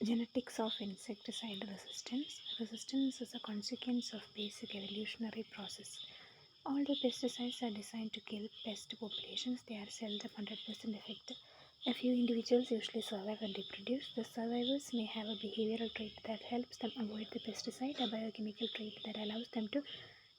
Genetics of insecticide resistance. Resistance is a consequence of basic evolutionary process. Although pesticides are designed to kill pest populations, they are seldom 100% effective. A few individuals usually survive and reproduce. The survivors may have a behavioral trait that helps them avoid the pesticide, a biochemical trait that allows them to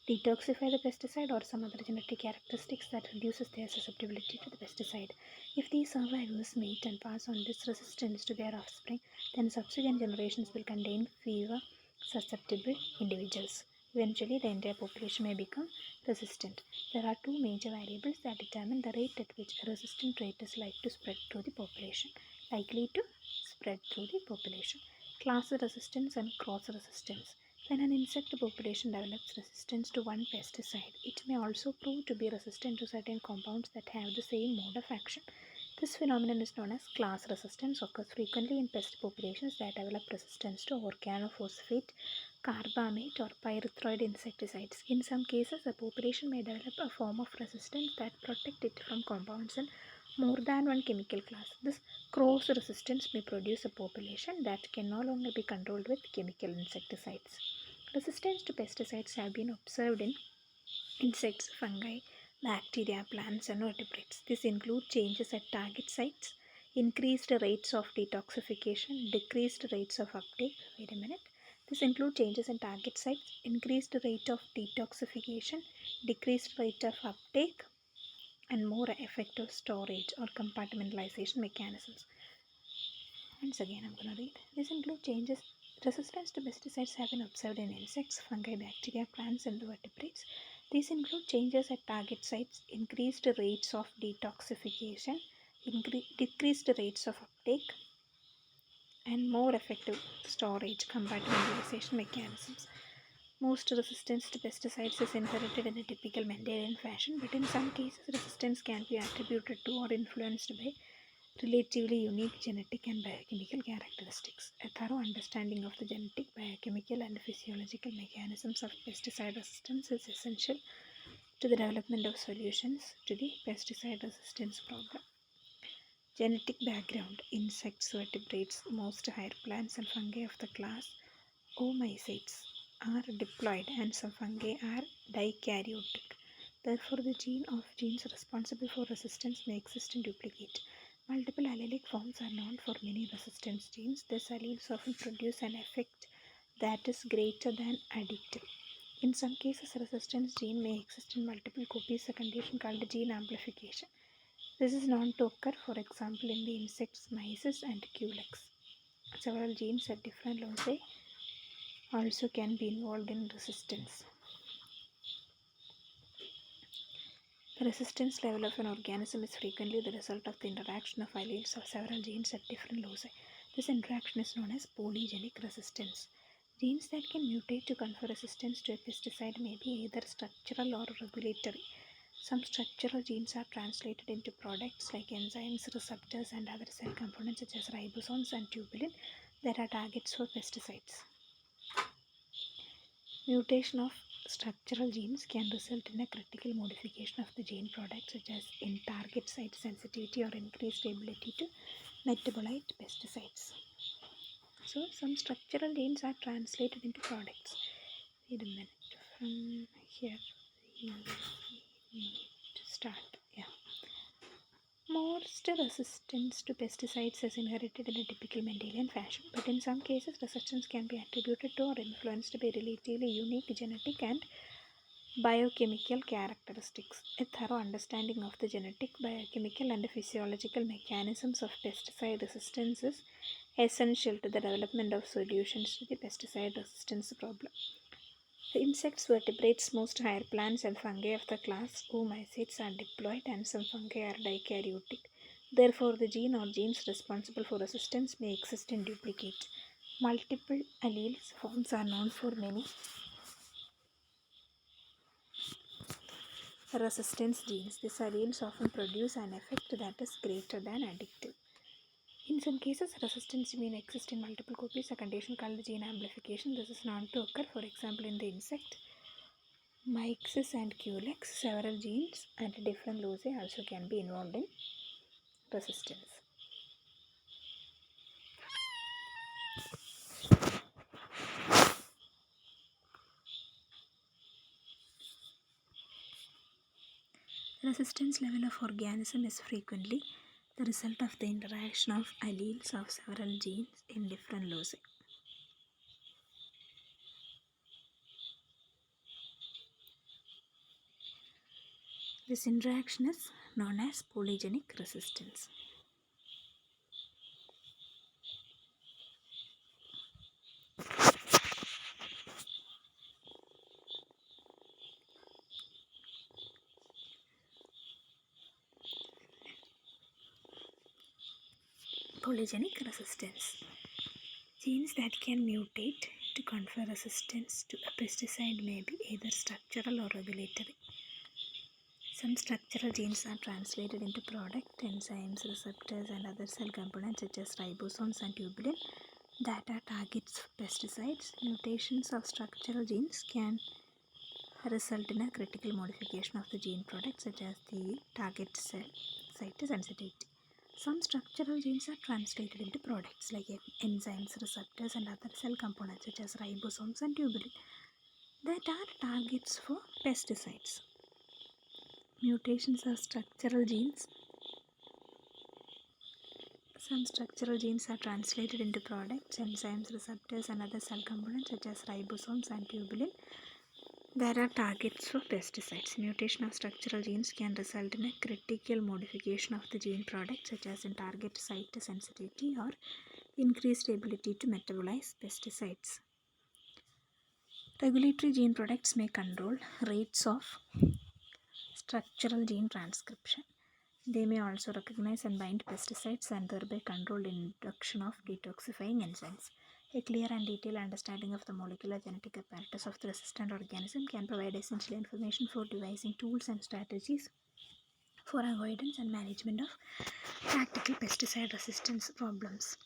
detoxify the pesticide, or some other genetic characteristics that reduces their susceptibility to the pesticide. If these survivors mate and pass on this resistance to their offspring, then subsequent generations will contain fewer susceptible individuals. Eventually, the entire population may become resistant. There are two major variables that determine the rate at which a resistant trait is likely to spread through the population. Class resistance and cross resistance. When an insect population develops resistance to one pesticide, it may also prove to be resistant to certain compounds that have the same mode of action. This phenomenon is known as class resistance, occurs frequently in pest populations that develop resistance to organophosphate, carbamate, or pyrethroid insecticides. In some cases, a population may develop a form of resistance that protects it from compounds in more than one chemical class. This cross resistance may produce a population that can no longer be controlled with chemical insecticides. Resistance to pesticides have been observed in insects, fungi, bacteria, plants, and vertebrates. This includes changes at target sites, increased rates of detoxification, decreased rates of uptake. Wait a minute. This includes changes in target sites, increased rate of detoxification, decreased rate of uptake, and more effective storage or compartmentalization mechanisms. Once again, I'm going to read. This includes changes. Resistance to pesticides have been observed in insects, fungi, bacteria, plants, and vertebrates. These include changes at target sites, increased rates of detoxification, decreased rates of uptake, and more effective storage compartmentalization mechanisms. Most resistance to pesticides is inherited in a typical Mendelian fashion, but in some cases, resistance can be attributed to or influenced by relatively unique genetic and biochemical characteristics. A thorough understanding of the genetic, biochemical, and physiological mechanisms of pesticide resistance is essential to the development of solutions to the pesticide resistance problem. Genetic background. Insects, vertebrates, most higher plants and fungi of the class Oomycetes are diploid and some fungi are dikaryotic. Therefore, the genes responsible for resistance may exist in duplicate. Multiple allelic forms are known for many resistance genes. These alleles often produce an effect that is greater than additive. In some cases, resistance gene may exist in multiple copies, a condition called gene amplification. This is known to occur, for example, in the insects Mysis and Culex. Several genes at different loci also can be involved in resistance. The resistance level of an organism is frequently the result of the interaction of alleles of several genes at different loci. This interaction is known as polygenic resistance. Genes that can mutate to confer resistance to a pesticide may be either structural or regulatory. Some structural genes are translated into products like enzymes, receptors, and other cell components such as ribosomes and tubulin that are targets for pesticides. Mutation of structural genes can result in a critical modification of the gene product, such as in target site sensitivity or increased ability to metabolite pesticides. So, some structural genes are translated into products. Wait a minute. From here, we need to start. Yeah. Most resistance to pesticides is inherited in a typical Mendelian fashion, but in some cases, resistance can be attributed to or influenced by relatively unique genetic and biochemical characteristics. A thorough understanding of the genetic, biochemical, and physiological mechanisms of pesticide resistance is essential to the development of solutions to the pesticide resistance problem. The insects, vertebrates, most higher plants, and fungi of the class Oomycetes are diploid and some fungi are dikaryotic. Therefore, the gene or genes responsible for resistance may exist in duplicate. Multiple alleles forms are known for many resistance genes. These alleles often produce an effect that is greater than additive. In some cases, resistance gene exists in multiple copies, a condition called gene amplification. This is known to occur, for example, in the insect Myxis and Culex. Several genes at different loci also can be involved in resistance. Resistance level of organism is frequently the result of the interaction of alleles of several genes in different loci. This interaction is known as polygenic resistance. Polygenic resistance. Genes that can mutate to confer resistance to a pesticide may be either structural or regulatory. Some structural genes are translated into product, enzymes, receptors, and other cell components such as ribosomes and tubulin that are targets for pesticides. Mutations of structural genes can result in a critical modification of the gene product such as the target cell site sensitivity. Some structural genes are translated into products like enzymes, receptors, and other cell components such as ribosomes and tubulin that are targets for pesticides. Mutations of structural genes. Some structural genes are translated into products, enzymes, receptors, and other cell components such as ribosomes and tubulin that are targets for pesticides. Mutation of structural genes can result in a critical modification of the gene product such as in target site sensitivity or increased ability to metabolize pesticides. Regulatory gene products may control rates of structural gene transcription. They may also recognize and bind pesticides and thereby control the induction of detoxifying enzymes. A clear and detailed understanding of the molecular genetic apparatus of the resistant organism can provide essential information for devising tools and strategies for avoidance and management of practical pesticide resistance problems.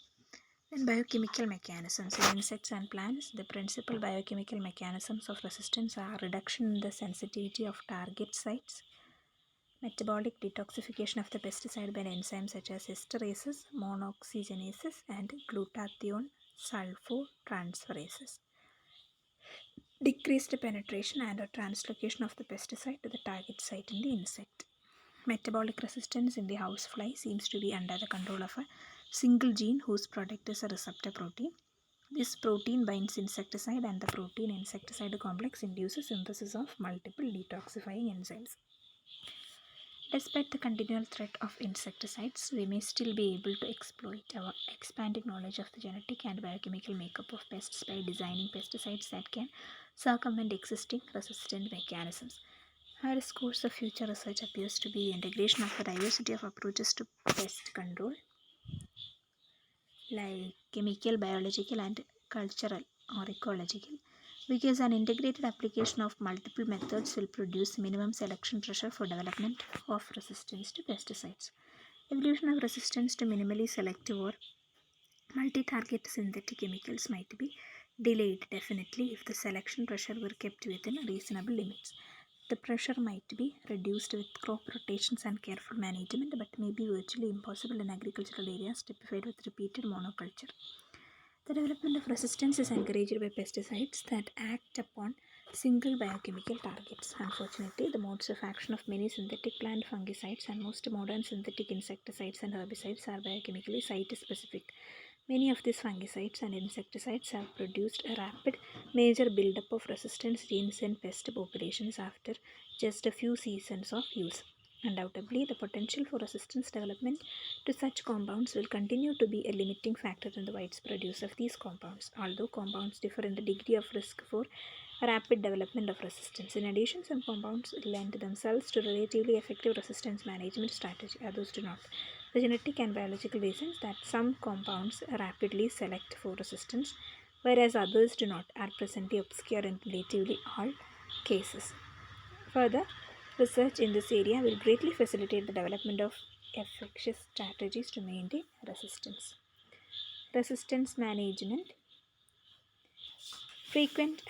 Then biochemical mechanisms. In insects and plants, the principal biochemical mechanisms of resistance are reduction in the sensitivity of target sites, metabolic detoxification of the pesticide by enzymes such as esterases, monooxygenases, and glutathione sulfotransferases, decreased penetration and translocation of the pesticide to the target site in the insect. Metabolic resistance in the housefly seems to be under the control of a single gene whose product is a receptor protein. This protein binds insecticide and the protein-insecticide complex induces synthesis of multiple detoxifying enzymes. Despite the continual threat of insecticides, we may still be able to exploit our expanding knowledge of the genetic and biochemical makeup of pests by designing pesticides that can circumvent existing resistant mechanisms. Our course of future research appears to be the integration of a diversity of approaches to pest control, like chemical, biological, and cultural or ecological, because an integrated application of multiple methods will produce minimum selection pressure for development of resistance to pesticides. Evolution of resistance to minimally selective or multi-target synthetic chemicals might be delayed definitely if the selection pressure were kept within reasonable limits. The pressure might be reduced with crop rotations and careful management, but may be virtually impossible in agricultural areas typified with repeated monoculture. The development of resistance is encouraged by pesticides that act upon single biochemical targets. Unfortunately, the modes of action of many synthetic plant fungicides and most modern synthetic insecticides and herbicides are biochemically site-specific. Many of these fungicides and insecticides have produced a rapid major buildup of resistance genes in pest populations after just a few seasons of use. Undoubtedly, the potential for resistance development to such compounds will continue to be a limiting factor in the widespread use of these compounds, although compounds differ in the degree of risk for rapid development of resistance. In addition, some compounds lend themselves to relatively effective resistance management strategy, others do not. The genetic and biological reasons that some compounds rapidly select for resistance, whereas others do not, are presently obscure in relatively all cases. Further, research in this area will greatly facilitate the development of effective strategies to maintain resistance. Resistance management. Frequent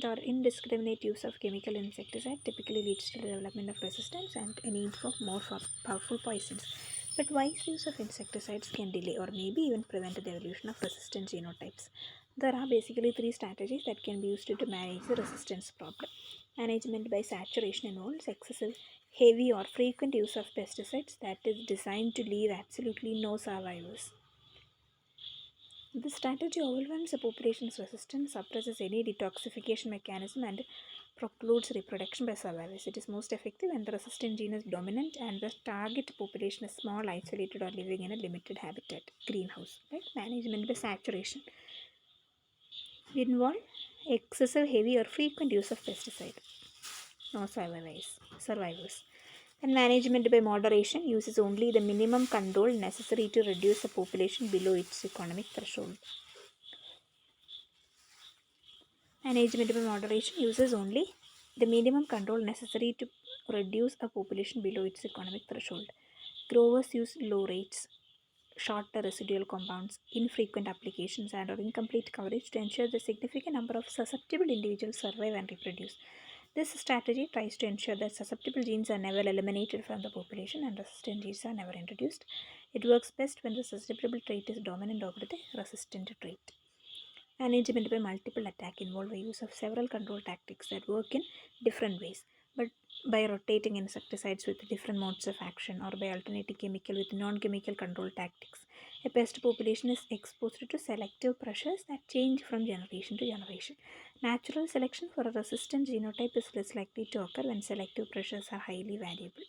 or indiscriminate use of chemical insecticide typically leads to the development of resistance and a need for more powerful poisons. But wise use of insecticides can delay or maybe even prevent the evolution of resistant genotypes. There are basically three strategies that can be used to manage the resistance problem. Management by saturation involves excessive, heavy, or frequent use of pesticides that is designed to leave absolutely no survivors. This strategy overwhelms the population's resistance, suppresses any detoxification mechanism, and precludes reproduction by survivors. It is most effective when the resistant gene is dominant and the target population is small, isolated, or living in a limited habitat. Greenhouse. Right? Management by saturation involve excessive, heavy, or frequent use of pesticide. No survivors. And management by moderation uses only the minimum control necessary to reduce the population below its economic threshold. Management by moderation uses only the minimum control necessary to reduce a population below its economic threshold. Growers use low rates, shorter residual compounds, infrequent applications, and or incomplete coverage to ensure the significant number of susceptible individuals survive and reproduce. This strategy tries to ensure that susceptible genes are never eliminated from the population and resistant genes are never introduced. It works best when the susceptible trait is dominant over the resistant trait. Management by multiple attack involve the use of several control tactics that work in different ways, but by rotating insecticides with different modes of action or by alternating chemical with non-chemical control tactics. A pest population is exposed to selective pressures that change from generation to generation. Natural selection for a resistant genotype is less likely to occur when selective pressures are highly variable.